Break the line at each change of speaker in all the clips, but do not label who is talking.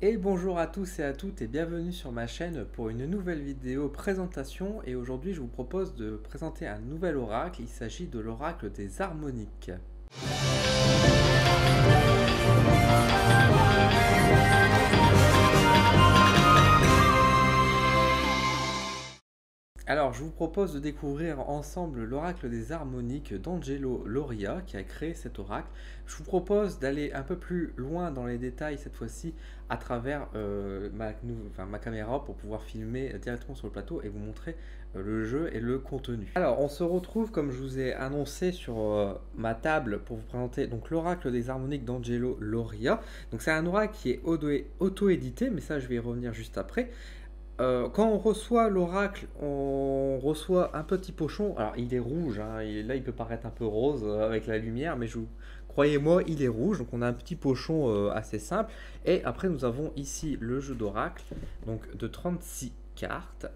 Et bonjour à tous et à toutes et bienvenue sur ma chaîne pour une nouvelle vidéo présentation et aujourd'hui je vous propose de présenter un nouvel oracle, il s'agit de l'oracle des harmoniques. Alors, je vous propose de découvrir ensemble l'oracle des harmoniques d'Angelo Loria qui a créé cet oracle. Je vous propose d'aller un peu plus loin dans les détails cette fois-ci à travers ma caméra pour pouvoir filmer directement sur le plateau et vous montrer le jeu et le contenu. Alors, on se retrouve comme je vous ai annoncé sur ma table pour vous présenter donc l'oracle des harmoniques d'Angelo Loria. Donc, c'est un oracle qui est auto-édité, mais ça je vais y revenir juste après. Quand on reçoit l'oracle, on reçoit un petit pochon. Alors, il est rouge, hein, là, il peut paraître un peu rose avec la lumière, mais croyez-moi, il est rouge. Donc, on a un petit pochon assez simple. Et après, nous avons ici le jeu d'oracle, donc de 36 cartes,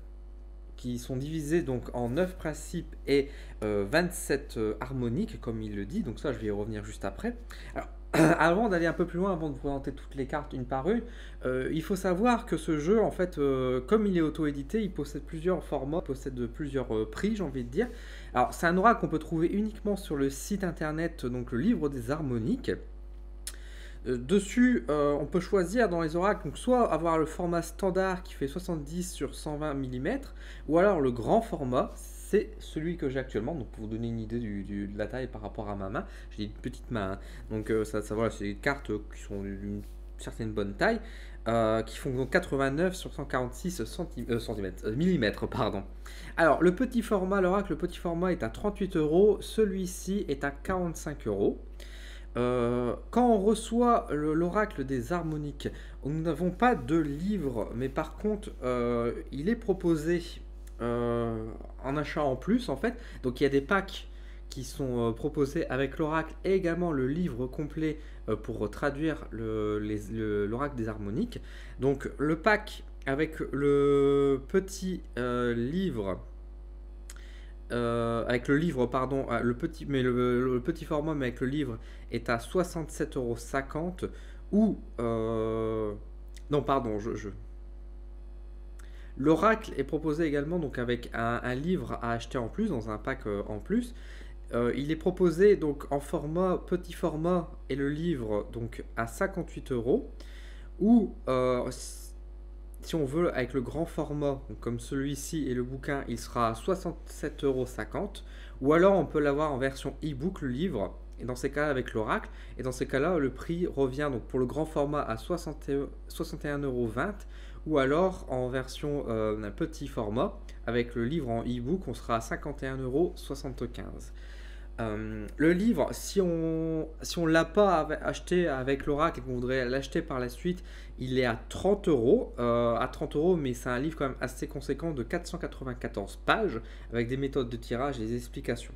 qui sont divisées donc en 9 principes et 27 harmoniques, comme il le dit. Donc, ça, je vais y revenir juste après. Alors, avant d'aller un peu plus loin, avant de vous présenter toutes les cartes une par une, il faut savoir que ce jeu, en fait, comme il est auto-édité, il possède plusieurs formats, il possède plusieurs prix, j'ai envie de dire. Alors, c'est un oracle qu'on peut trouver uniquement sur le site internet, donc le livre des harmoniques. Dessus, on peut choisir dans les oracles, donc soit avoir le format standard qui fait 70 sur 120 mm, ou alors le grand format, c'est celui que j'ai actuellement. Donc pour vous donner une idée de la taille par rapport à ma main, j'ai une petite main, hein. Donc voilà, c'est des cartes qui sont d'une certaine bonne taille, qui font donc 89 sur 146 mm, pardon. Alors le petit format, l'oracle, le petit format est à 38 €, celui-ci est à 45 €. Quand on reçoit l'oracle des harmoniques, nous n'avons pas de livre, mais par contre, il est proposé en achat en plus, en fait. Donc il y a des packs qui sont proposés avec l'oracle et également le livre complet pour traduire l'oracle des harmoniques. Donc le pack avec le petit livre avec le livre, pardon, le petit format, mais avec le livre, est à 67,50 € ou... non, pardon, l'oracle est proposé également donc avec un livre à acheter en plus, dans un pack en plus. Il est proposé donc en format petit format et le livre donc à 58 € ou si on veut avec le grand format comme celui-ci et le bouquin, il sera à 67,50 € ou alors on peut l'avoir en version e-book le livre et dans ces cas avec l'oracle et dans ces cas-là le prix revient donc pour le grand format à 61,20 € ou alors en version petit format avec le livre en e-book on sera à 51,75 €. Le livre, si on l'a pas acheté avec l'oracle et qu'on voudrait l'acheter par la suite, il est à 30 €. À 30 €, mais c'est un livre quand même assez conséquent de 494 pages avec des méthodes de tirage et des explications.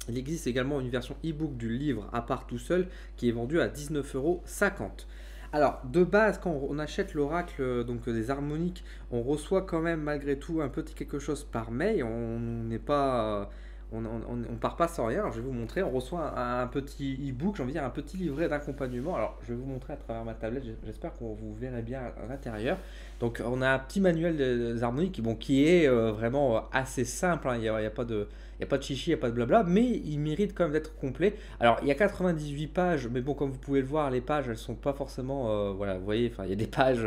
Il existe également une version e-book du livre à part tout seul qui est vendue à 19,50 €. Alors, de base, quand on achète l'oracle donc des harmoniques, on reçoit quand même malgré tout un petit quelque chose par mail. On n'est pas... on part pas sans rien. Alors, je vais vous montrer. On reçoit un petit e-book, j'ai envie de dire un petit livret d'accompagnement. Alors, je vais vous montrer à travers ma tablette. J'espère que vous verrez bien à l'intérieur. Donc, on a un petit manuel des harmoniques qui est vraiment assez simple, hein. Il n'y a pas de chichi, il n'y a pas de blabla, mais il mérite quand même d'être complet. Alors, il y a 98 pages, mais bon, comme vous pouvez le voir, les pages, elles sont pas forcément... voilà, vous voyez, il y a des pages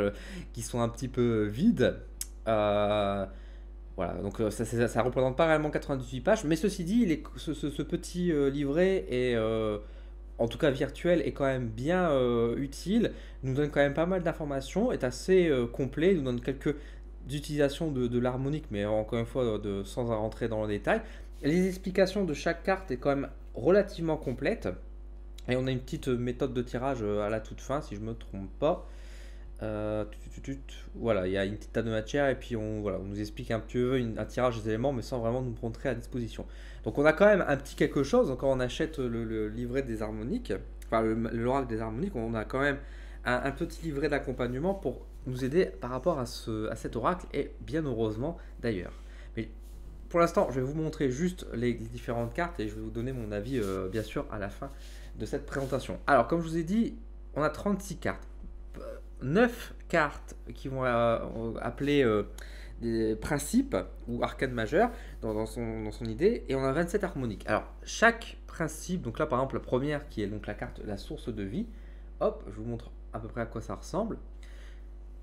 qui sont un petit peu vides. Voilà, donc ça représente pas réellement 98 pages, mais ceci dit, ce petit livret est, en tout cas virtuel, est quand même bien utile, nous donne quand même pas mal d'informations, est assez complet, nous donne quelques utilisations de l'harmonique, mais encore une fois, sans rentrer dans le détail. Les explications de chaque carte est quand même relativement complète, et on a une petite méthode de tirage à la toute fin, si je me trompe pas. Voilà, il y a une petite table de matière et puis on nous explique un petit peu un tirage des éléments mais sans vraiment nous montrer à disposition. Donc on a quand même un petit quelque chose quand on achète le livret des harmoniques, enfin l'oracle des harmoniques, on a quand même un petit livret d'accompagnement pour nous aider par rapport à cet oracle et bien heureusement d'ailleurs. Mais pour l'instant, je vais vous montrer juste les différentes cartes et je vais vous donner mon avis bien sûr à la fin de cette présentation. Alors comme je vous ai dit, on a 36 cartes. 9 cartes qui vont appeler des principes ou arcanes majeures dans son idée, et on a 27 harmoniques. Alors, chaque principe, donc là par exemple la première qui est donc la carte la source de vie, hop, je vous montre à peu près à quoi ça ressemble.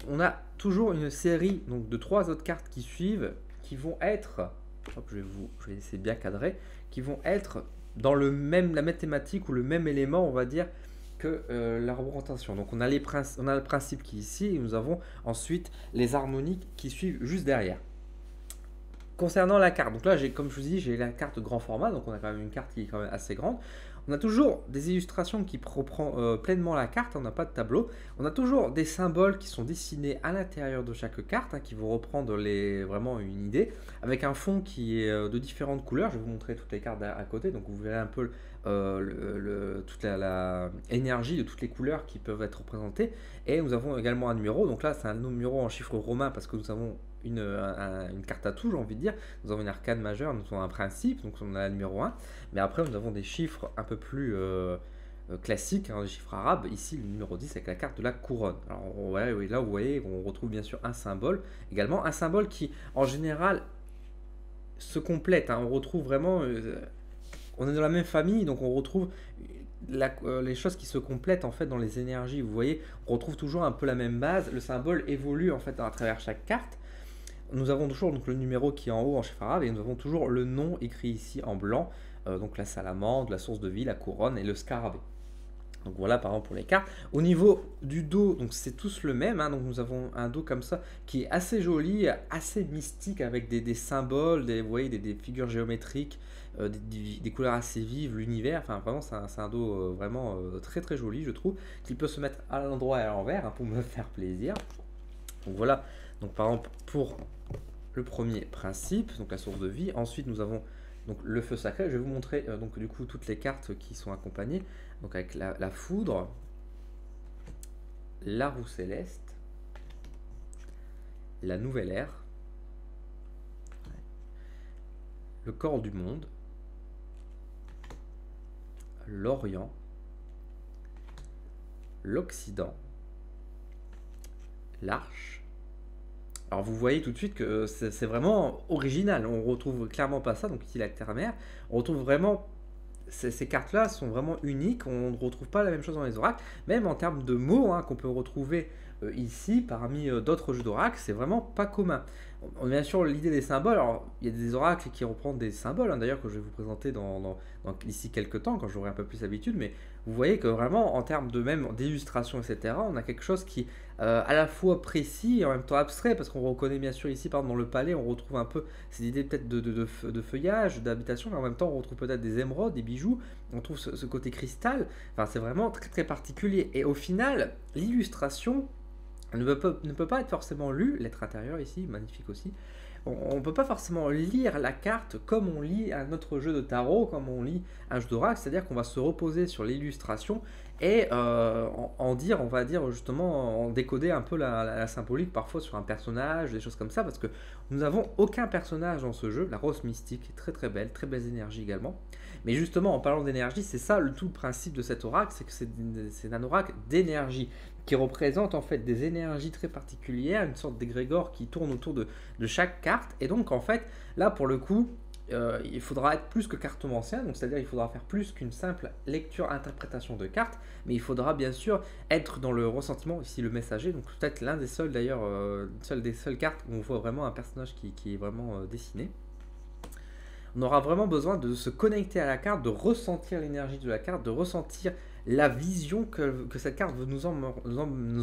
On a toujours une série donc, de 3 autres cartes qui suivent, qui vont être, hop, je vais essayer de bien cadrer, qui vont être dans la même thématique ou le même élément, on va dire, que la représentation. Donc on a le principe qui est ici, et nous avons ensuite les harmoniques qui suivent juste derrière. Concernant la carte, donc là, comme je vous dis, j'ai la carte grand format, donc on a quand même une carte qui est quand même assez grande. On a toujours des illustrations qui reprend pleinement la carte, on n'a pas de tableau. On a toujours des symboles qui sont dessinés à l'intérieur de chaque carte, qui vont reprendre vraiment une idée, avec un fond qui est de différentes couleurs. Je vais vous montrer toutes les cartes à côté, donc vous verrez un peu toute la énergie de toutes les couleurs qui peuvent être représentées. Et nous avons également un numéro, donc là c'est un numéro en chiffres romains parce que nous avons une carte à tout, j'ai envie de dire. Nous avons une arcane majeure, nous avons un principe, donc on a le numéro 1. Mais après, nous avons des chiffres un peu plus classiques, des chiffres arabes. Ici, le numéro 10 avec la carte de la couronne. Alors là, vous voyez, on retrouve bien sûr un symbole. Également, un symbole qui, en général, se complète. On retrouve vraiment... on est dans la même famille, donc on retrouve les choses qui se complètent en fait dans les énergies. Vous voyez, on retrouve toujours un peu la même base. Le symbole évolue en fait à travers chaque carte. Nous avons toujours donc, le numéro qui est en haut en chiffre arabe, et nous avons toujours le nom écrit ici en blanc, donc la salamandre, la source de vie, la couronne et le scarabée. Donc voilà par exemple pour les cartes. Au niveau du dos, donc c'est tous le même, donc nous avons un dos comme ça qui est assez joli, assez mystique avec des symboles, vous voyez, des figures géométriques, des couleurs assez vives, l'univers, enfin vraiment c'est un dos vraiment très très joli je trouve, qui peut se mettre à l'endroit et à l'envers pour me faire plaisir. Donc voilà, donc par exemple pour le premier principe, donc la source de vie. Ensuite, nous avons donc le feu sacré. Je vais vous montrer donc du coup toutes les cartes qui sont accompagnées. Donc avec la foudre, la roue céleste, la nouvelle ère, le corps du monde, l'Orient, l'Occident, l'arche. Alors vous voyez tout de suite que c'est vraiment original, on retrouve clairement pas ça, donc ici la terre-mère, on retrouve vraiment, ces cartes-là sont vraiment uniques, on ne retrouve pas la même chose dans les oracles, même en termes de mots qu'on peut retrouver ici parmi d'autres jeux d'oracles, c'est vraiment pas commun. On a bien sûr l'idée des symboles, alors il y a des oracles qui reprennent des symboles, d'ailleurs que je vais vous présenter d'ici quelques temps, quand j'aurai un peu plus d'habitude, mais vous voyez que vraiment en termes de même d'illustration, etc., on a quelque chose qui à la fois précis et en même temps abstrait, parce qu'on reconnaît bien sûr ici, par exemple dans le palais, on retrouve un peu ces idées peut-être de feuillage, d'habitation, mais en même temps on retrouve peut-être des émeraudes, des bijoux, on trouve ce côté cristal, enfin c'est vraiment très très particulier. Et au final, l'illustration ne peut pas être forcément lue, l'être intérieur ici, magnifique aussi, on ne peut pas forcément lire la carte comme on lit un autre jeu de tarot, comme on lit un jeu d'oracle, c'est-à-dire qu'on va se reposer sur l'illustration et on va dire justement, en décoder un peu la symbolique parfois sur un personnage, des choses comme ça, parce que nous n'avons aucun personnage dans ce jeu. La rose mystique est très très belle énergie également. Mais justement, en parlant d'énergie, c'est ça tout le principe de cet oracle, c'est que c'est un oracle d'énergie qui représente en fait des énergies très particulières, une sorte d'égrégore qui tourne autour de chaque carte. Et donc en fait, là pour le coup, il faudra être plus que cartomancien, donc c'est-à-dire il faudra faire plus qu'une simple lecture-interprétation de cartes, mais il faudra bien sûr être dans le ressentiment, ici le messager, donc peut-être l'un des seuls d'ailleurs, des seules cartes où on voit vraiment un personnage qui est vraiment dessiné. On aura vraiment besoin de se connecter à la carte, de ressentir l'énergie de la carte, de ressentir la vision que cette carte veut nous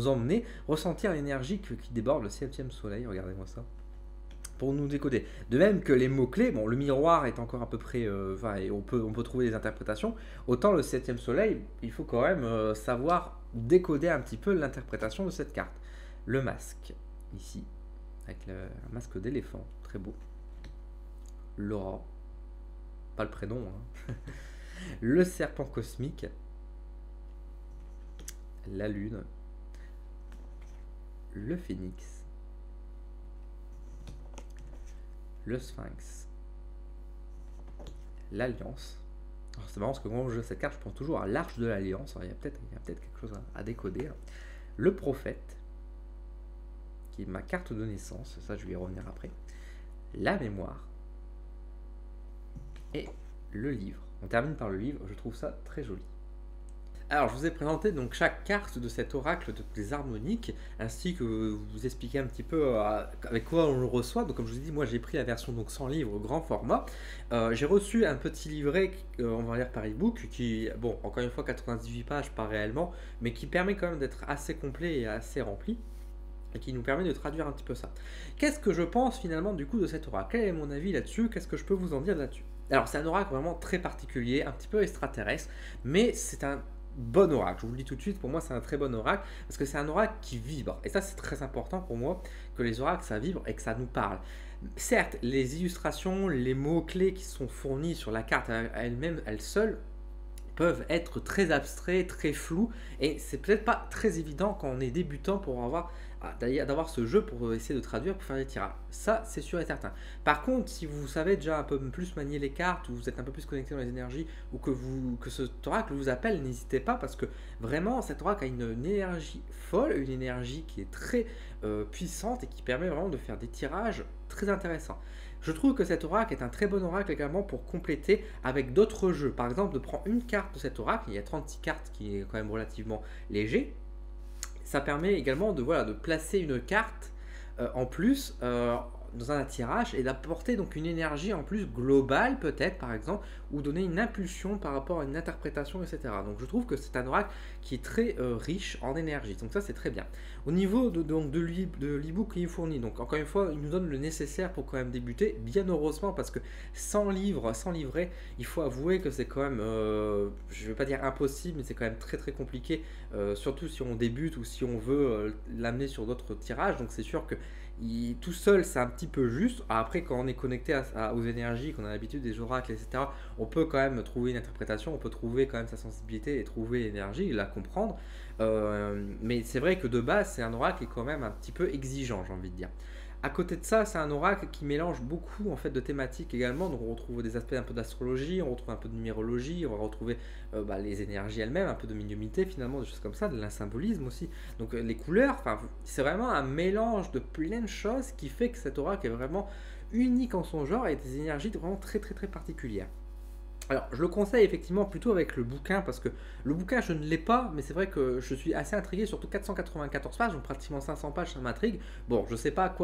emmener, ressentir l'énergie qui déborde le 7e soleil, regardez-moi ça, pour nous décoder. De même que les mots-clés, bon, le miroir est encore à peu près, et on peut trouver des interprétations, autant le 7e soleil, il faut quand même savoir décoder un petit peu l'interprétation de cette carte. Le masque, ici, avec un masque d'éléphant, très beau. L'aura, pas le prénom, le serpent cosmique, la lune, le phénix, le sphinx, l'alliance. Alors c'est marrant parce que quand je joue cette carte, je pense toujours à l'arche de l'alliance. Il y a peut-être quelque chose à décoder. Le prophète, qui est ma carte de naissance, ça je vais y revenir après, la mémoire et le livre. On termine par le livre, je trouve ça très joli. Alors, je vous ai présenté donc chaque carte de cet oracle des harmoniques, ainsi que vous expliquer un petit peu avec quoi on le reçoit. Donc, comme je vous ai dit, moi j'ai pris la version donc sans livre, grand format. J'ai reçu un petit livret, on va dire par e-book, qui, bon, encore une fois, 98 pages, pas réellement, mais qui permet quand même d'être assez complet et assez rempli, et qui nous permet de traduire un petit peu ça. Qu'est-ce que je pense finalement du coup de cet oracle? Quel est mon avis là-dessus? Qu'est-ce que je peux vous en dire là-dessus? Alors, c'est un oracle vraiment très particulier, un petit peu extraterrestre, mais c'est un bon oracle. Je vous le dis tout de suite, pour moi c'est un très bon oracle parce que c'est un oracle qui vibre. Et ça c'est très important pour moi que les oracles ça vibre et que ça nous parle. Certes, les illustrations, les mots-clés qui sont fournis sur la carte elle-même, elles seules, peuvent être très abstraits, très flous, et c'est peut-être pas très évident quand on est débutant pour d'avoir ce jeu pour essayer de traduire, pour faire des tirages. Ça, c'est sûr et certain. Par contre, si vous savez déjà un peu plus manier les cartes, ou vous êtes un peu plus connecté dans les énergies, ou que ce oracle vous appelle, n'hésitez pas, parce que vraiment, cet oracle a une énergie folle, une énergie qui est très puissante, et qui permet vraiment de faire des tirages très intéressants. Je trouve que cet oracle est un très bon oracle également pour compléter avec d'autres jeux. Par exemple, de prendre une carte de cet oracle, il y a 36 cartes qui est quand même relativement léger. Ça permet également de, voilà, de placer une carte en plus dans un tirage et d'apporter donc une énergie en plus globale peut-être par exemple, ou donner une impulsion par rapport à une interprétation, etc. Donc je trouve que c'est un oracle qui est très riche en énergie, donc ça c'est très bien. Au niveau de l'e-book qu'il fournit, donc encore une fois il nous donne le nécessaire pour quand même débuter, bien heureusement, parce que sans livre, sans livret, il faut avouer que c'est quand même, je ne vais pas dire impossible, mais c'est quand même très très compliqué, surtout si on débute ou si on veut l'amener sur d'autres tirages. Donc c'est sûr que tout seul c'est un petit peu juste. Après, quand on est connecté aux énergies, qu'on a l'habitude des oracles, etc., on peut quand même trouver une interprétation, on peut trouver quand même sa sensibilité et trouver l'énergie, la comprendre. Mais c'est vrai que de base c'est un oracle qui est quand même un petit peu exigeant, j'ai envie de dire. À côté de ça, c'est un oracle qui mélange beaucoup en fait de thématiques également. Donc on retrouve des aspects un peu d'astrologie, on retrouve un peu de numérologie, on va retrouver les énergies elles-mêmes, un peu de médiumnité finalement, des choses comme ça, de symbolisme aussi. Donc les couleurs, enfin c'est vraiment un mélange de plein de choses qui fait que cet oracle est vraiment unique en son genre et des énergies vraiment très très très particulières. Alors, je le conseille effectivement plutôt avec le bouquin, parce que le bouquin, je ne l'ai pas, mais c'est vrai que je suis assez intrigué, surtout 494 pages, donc pratiquement 500 pages, ça m'intrigue. Bon, je ne sais pas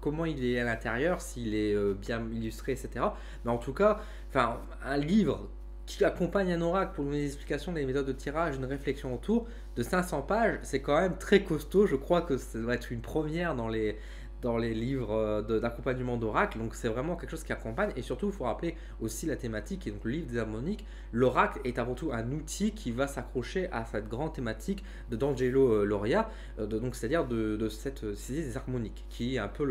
comment il est à l'intérieur, s'il est bien illustré, etc. Mais en tout cas, enfin, un livre qui accompagne un oracle pour donner des explications, des méthodes de tirage, une réflexion autour de 500 pages, c'est quand même très costaud. Je crois que ça doit être une première dans les livres d'accompagnement d'oracle, donc c'est vraiment quelque chose qui accompagne. Et surtout il faut rappeler aussi la thématique, et donc le livre des harmoniques, l'oracle est avant tout un outil qui va s'accrocher à cette grande thématique d'Angelo Lauria, donc c'est-à-dire de cette saisie des harmoniques, qui est un peu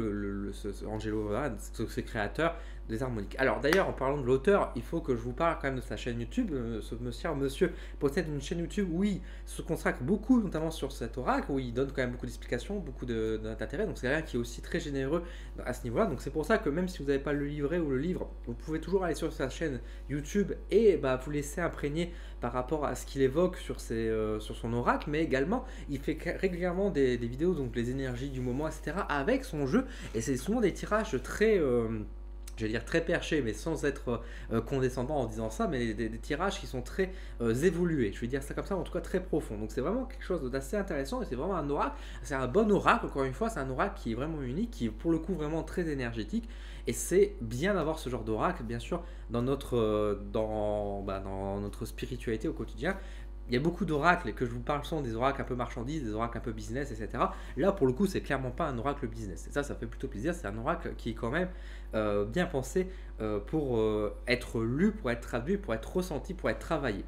Angelo Lauria, ce créateur des harmoniques. Alors d'ailleurs, en parlant de l'auteur, il faut que je vous parle quand même de sa chaîne YouTube. Ce monsieur possède une chaîne YouTube où il se consacre beaucoup, notamment sur cet oracle, où il donne quand même beaucoup d'explications, beaucoup d'intérêt. Donc c'est quelqu'un qui est aussi très généreux à ce niveau-là. Donc c'est pour ça que même si vous n'avez pas le livret ou le livre, vous pouvez toujours aller sur sa chaîne YouTube et vous laisser imprégner par rapport à ce qu'il évoque sur son oracle. Mais également, il fait régulièrement des vidéos, donc les énergies du moment, etc., avec son jeu. Et c'est souvent des tirages très... je vais dire très perché, mais sans être condescendant en disant ça, mais des tirages qui sont très évolués, je vais dire ça comme ça, en tout cas très profond. Donc c'est vraiment quelque chose d'assez intéressant, et c'est vraiment un oracle, c'est un bon oracle, encore une fois, c'est un oracle qui est vraiment unique, qui est pour le coup vraiment très énergétique, et c'est bien d'avoir ce genre d'oracle, bien sûr, dans notre spiritualité au quotidien. Il y a beaucoup d'oracles, et que je vous parle sont des oracles un peu marchandises, des oracles un peu business, etc. Là, pour le coup, c'est clairement pas un oracle business. Et ça fait plutôt plaisir. C'est un oracle qui est quand même bien pensé pour être lu, pour être traduit, pour être ressenti, pour être travaillé.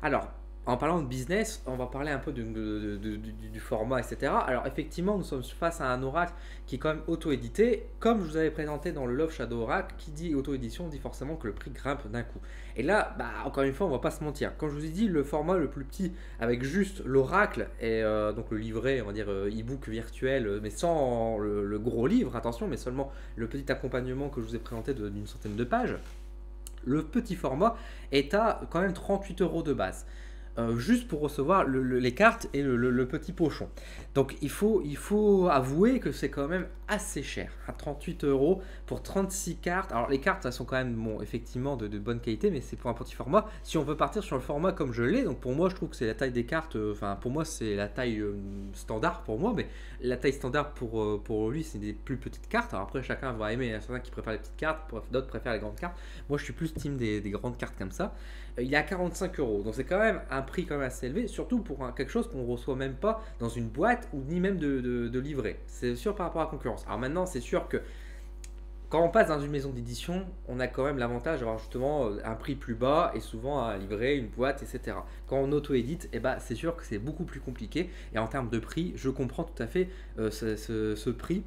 Alors, en parlant de business, on va parler un peu du format, etc. Alors effectivement, nous sommes face à un oracle qui est quand même auto-édité. Comme je vous avais présenté dans le Love Shadow Oracle, qui dit auto-édition dit forcément que le prix grimpe d'un coup. Et là, encore une fois, on va pas se mentir. Comme je vous ai dit, le format le plus petit, avec juste l'oracle et donc le livret, on va dire e-book virtuel, mais sans le gros livre, attention, mais seulement le petit accompagnement que je vous ai présenté d'une centaine de pages. Le petit format est à quand même 38 € de base. juste pour recevoir les cartes et le petit pochon. Donc il faut avouer que c'est quand même assez cher. À 38 euros pour 36 cartes. Alors les cartes, elles sont quand même, bon, effectivement de bonne qualité, mais c'est pour un petit format. Si on veut partir sur le format comme je l'ai, donc pour moi, je trouve que c'est la taille des cartes, enfin pour moi, c'est la taille standard pour moi, mais la taille standard pour lui, c'est des plus petites cartes. Alors après, chacun va aimer. Il y en a certains qui préfèrent les petites cartes, d'autres préfèrent les grandes cartes. Moi, je suis plus team des grandes cartes comme ça. Il est à 45 euros. Donc c'est quand même un prix quand même assez élevé, surtout pour quelque chose qu'on ne reçoit même pas dans une boîte ou ni même de livret. C'est sûr par rapport à la concurrence. Alors maintenant, c'est sûr que quand on passe dans une maison d'édition, on a quand même l'avantage d'avoir justement un prix plus bas et souvent un livret, une boîte, etc. Quand on auto-édite, eh ben, c'est sûr que c'est beaucoup plus compliqué. Et en termes de prix, je comprends tout à fait ce prix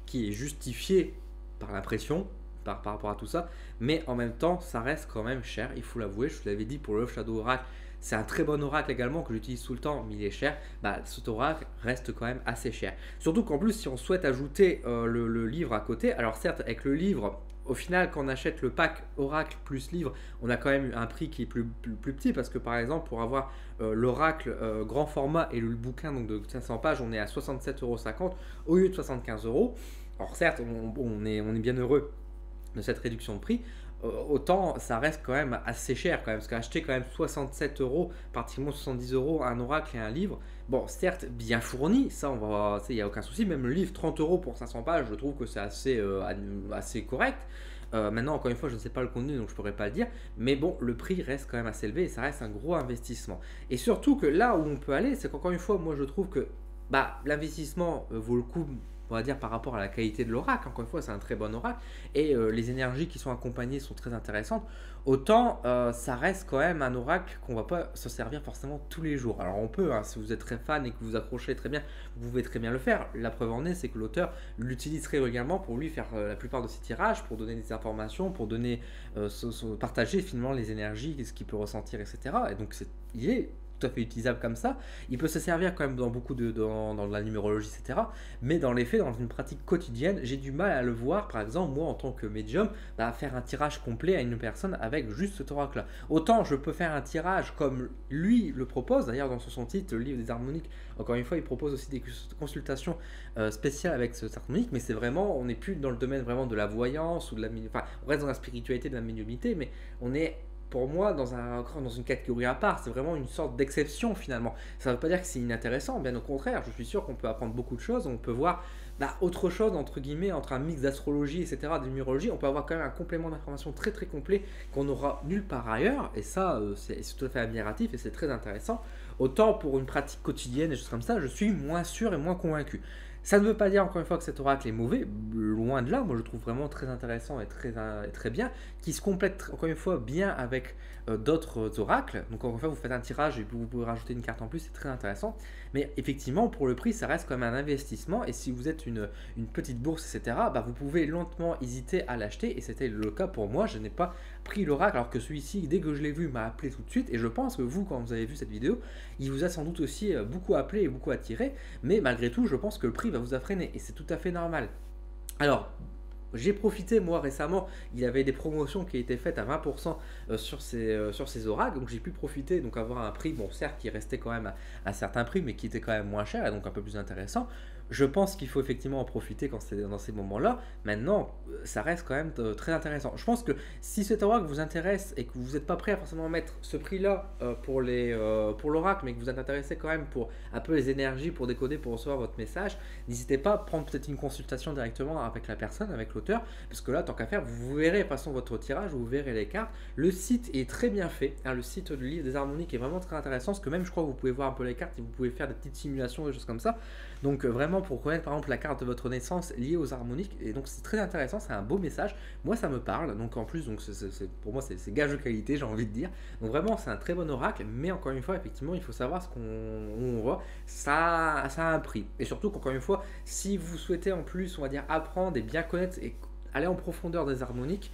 qui est justifié par l'impression, par rapport à tout ça, mais en même temps, ça reste quand même cher, il faut l'avouer. Je vous l'avais dit pour le Shadow Oracle, c'est un très bon oracle également que j'utilise tout le temps, mais il est cher. Bah, cet oracle reste quand même assez cher. Surtout qu'en plus, si on souhaite ajouter le livre à côté, alors certes, avec le livre, au final, quand on achète le pack oracle plus livre, on a quand même un prix qui est plus petit parce que par exemple, pour avoir l'oracle grand format et le bouquin donc de 500 pages, on est à 67,50 € au lieu de 75 euros. Alors certes, on est bien heureux de cette réduction de prix, autant ça reste quand même assez cher quand même, parce qu'acheter quand même 67 euros, pratiquement 70 euros un oracle et un livre, bon certes bien fourni, ça on va, il n'y a aucun souci, même le livre 30 euros pour 500 pages, je trouve que c'est assez correct. Maintenant, encore une fois, je ne sais pas le contenu, donc je ne pourrais pas le dire. Mais bon, le prix reste quand même assez élevé et ça reste un gros investissement. Et surtout que là où on peut aller, c'est qu'encore une fois, moi je trouve que bah, l'investissement vaut le coup, on va dire, par rapport à la qualité de l'oracle. Encore une fois, c'est un très bon oracle et les énergies qui sont accompagnées sont très intéressantes. Autant ça reste quand même un oracle qu'on ne va pas se servir forcément tous les jours. Alors on peut, hein, si vous êtes très fan et que vous accrochez très bien, vous pouvez très bien le faire. La preuve en est, c'est que l'auteur l'utilise très régulièrement pour lui faire la plupart de ses tirages, pour donner des informations, pour donner, partager finalement les énergies, ce qu'il peut ressentir, etc. Et donc il est tout à fait utilisable comme ça. Il peut se servir quand même dans beaucoup dans la numérologie, etc. Mais dans les faits, dans une pratique quotidienne, j'ai du mal à le voir. Par exemple, moi en tant que médium, bah, faire un tirage complet à une personne avec juste ce oracle-là. Autant je peux faire un tirage comme lui le propose. D'ailleurs, dans son titre, le livre des harmoniques, encore une fois, il propose aussi des consultations spéciales avec ce harmonique. Mais c'est vraiment, on n'est plus dans le domaine vraiment de la voyance ou de la, enfin, on reste dans la spiritualité de la médiumnité, mais on est pour moi dans une catégorie à part. C'est vraiment une sorte d'exception finalement. Ça ne veut pas dire que c'est inintéressant, bien au contraire. Je suis sûr qu'on peut apprendre beaucoup de choses. On peut voir autre chose entre guillemets, entre un mix d'astrologie, etc., de numérologie. On peut avoir quand même un complément d'information très très complet qu'on n'aura nulle part ailleurs. Et ça, c'est tout à fait admiratif et c'est très intéressant. Autant pour une pratique quotidienne et des choses comme ça, je suis moins sûr et moins convaincu. Ça ne veut pas dire encore une fois que cet oracle est mauvais, loin de là. Moi je le trouve vraiment très intéressant et très bien, qui se complète encore une fois bien avec d'autres oracles. Donc encore une fois, vous faites un tirage et vous pouvez rajouter une carte en plus, c'est très intéressant. Mais effectivement, pour le prix, ça reste quand même un investissement. Et si vous êtes une petite bourse, etc., bah, vous pouvez lentement hésiter à l'acheter. Et c'était le cas pour moi. Je n'ai pas pris l'oracle, alors que celui-ci, dès que je l'ai vu, m'a appelé tout de suite. Et je pense que vous, quand vous avez vu cette vidéo, il vous a sans doute aussi beaucoup appelé et beaucoup attiré. Mais malgré tout, je pense que le prix va vous a freiné. Et c'est tout à fait normal. Alors, j'ai profité, moi récemment, il y avait des promotions qui étaient faites à 20% sur ces oracles, donc j'ai pu profiter, donc avoir un prix, bon certes qui restait quand même à un certain prix, mais qui était quand même moins cher et donc un peu plus intéressant. Je pense qu'il faut effectivement en profiter quand c'est dans ces moments-là. Maintenant, ça reste quand même très intéressant. Je pense que si cet oracle vous intéresse et que vous n'êtes pas prêt à forcément mettre ce prix-là pour l'oracle, mais que vous êtes intéressé quand même pour un peu les énergies, pour décoder, pour recevoir votre message, n'hésitez pas à prendre peut-être une consultation directement avec la personne, avec l'auteur, parce que là, tant qu'à faire, vous verrez de toute façon votre tirage, vous verrez les cartes. Le site est très bien fait, hein, le site du livre des harmoniques est vraiment très intéressant, parce que même je crois que vous pouvez voir un peu les cartes et vous pouvez faire des petites simulations, des choses comme ça. Donc vraiment pour connaître par exemple la carte de votre naissance liée aux harmoniques, et donc c'est très intéressant, c'est un beau message, moi ça me parle, donc en plus donc pour moi c'est gage de qualité, j'ai envie de dire. Donc vraiment c'est un très bon oracle, mais encore une fois effectivement il faut savoir où on va, ça a un prix. Et surtout qu'encore une fois, si vous souhaitez en plus on va dire apprendre et bien connaître et aller en profondeur des harmoniques,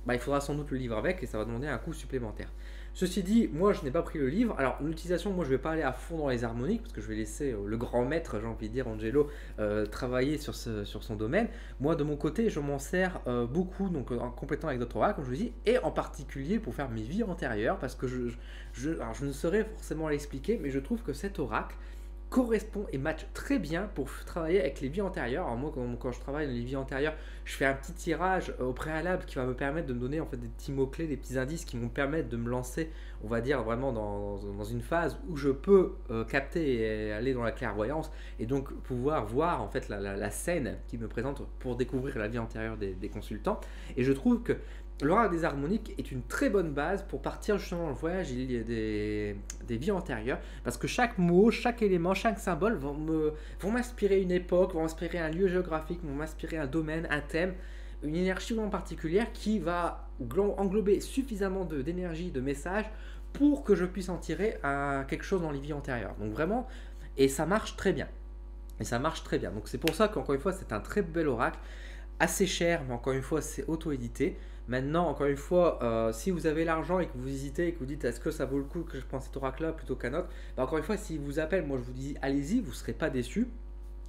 bah, il faudra sans doute le livre avec et ça va demander un coût supplémentaire. Ceci dit, moi je n'ai pas pris le livre. Alors l'utilisation, moi je vais pas aller à fond dans les harmoniques parce que je vais laisser le grand maître, j'ai envie de dire, Angelo, travailler sur son domaine. Moi de mon côté, je m'en sers beaucoup donc en complétant avec d'autres oracles, comme je vous dis, et en particulier pour faire mes vies antérieures parce que alors, je ne saurais forcément l'expliquer, mais je trouve que cet oracle correspond et match très bien pour travailler avec les vies antérieures. Alors moi, quand je travaille dans les vies antérieures, je fais un petit tirage au préalable qui va me permettre de me donner en fait des petits mots-clés, des petits indices qui vont me permettre de me lancer, on va dire, vraiment dans une phase où je peux capter et aller dans la clairvoyance et donc pouvoir voir en fait la scène qui me présente pour découvrir la vie antérieure des consultants. Et je trouve que l'oracle des harmoniques est une très bonne base pour partir justement dans le voyage des vies antérieures parce que chaque mot, chaque élément, chaque symbole vont m'inspirer une époque, vont m'inspirer un lieu géographique, vont m'inspirer un domaine, un thème, une énergie en particulière qui va englober suffisamment d'énergie, de messages pour que je puisse en tirer quelque chose dans les vies antérieures. Donc vraiment, et ça marche très bien. Et ça marche très bien. Donc c'est pour ça qu'encore une fois, c'est un très bel oracle, assez cher, mais encore une fois, c'est auto-édité. Maintenant, encore une fois, si vous avez l'argent et que vous hésitez et que vous dites est-ce que ça vaut le coup que je prenne cet oracle-là plutôt qu'un autre, bah encore une fois, s'il vous appelle, moi je vous dis allez-y, vous ne serez pas déçus.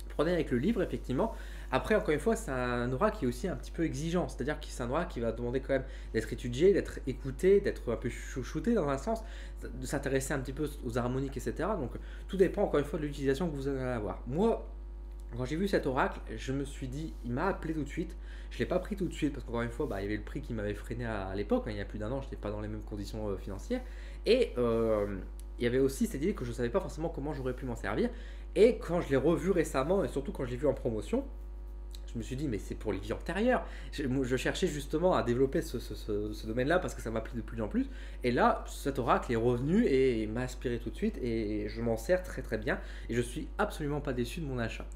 Prenez avec le livre, effectivement. Après, encore une fois, c'est un oracle qui est aussi un petit peu exigeant, c'est-à-dire que c'est un oracle qui va demander quand même d'être étudié, d'être écouté, d'être un peu chouchouté dans un sens, de s'intéresser un petit peu aux harmoniques, etc. Donc tout dépend encore une fois de l'utilisation que vous allez avoir. Moi, quand j'ai vu cet oracle, je me suis dit, il m'a appelé tout de suite. Je ne l'ai pas pris tout de suite parce qu'encore une fois, bah, il y avait le prix qui m'avait freiné à l'époque. Hein, il y a plus d'un an, je n'étais pas dans les mêmes conditions financières. Et il y avait aussi cette idée que je ne savais pas forcément comment j'aurais pu m'en servir. Et quand je l'ai revu récemment, et surtout quand je l'ai vu en promotion, je me suis dit, mais c'est pour les vies antérieures. Je cherchais justement à développer ce domaine-là parce que ça m'a plu de plus en plus. Et là, cet oracle est revenu et m'a inspiré tout de suite. Et je m'en sers très très bien. Et je suis absolument pas déçu de mon achat.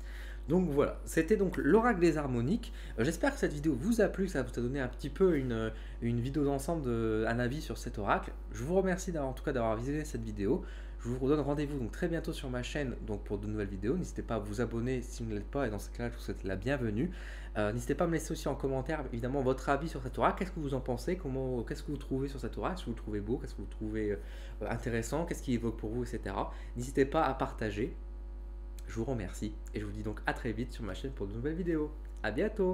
Donc voilà, c'était donc l'oracle des harmoniques. J'espère que cette vidéo vous a plu, que ça vous a donné un petit peu une vidéo d'ensemble, un avis sur cet oracle. Je vous remercie en tout cas d'avoir visionné cette vidéo. Je vous redonne rendez-vous donc très bientôt sur ma chaîne donc pour de nouvelles vidéos. N'hésitez pas à vous abonner si vous ne l'êtes pas et dans ce cas-là, je vous souhaite la bienvenue. N'hésitez pas à me laisser aussi en commentaire évidemment votre avis sur cet oracle. Qu'est-ce que vous en pensez? Qu'est-ce que vous trouvez sur cet oracle? Est-ce que vous le trouvez beau? Qu'est-ce que vous trouvez intéressant? Qu'est-ce qui évoque pour vous, etc. N'hésitez pas à partager. Je vous remercie et je vous dis donc à très vite sur ma chaîne pour de nouvelles vidéos. À bientôt!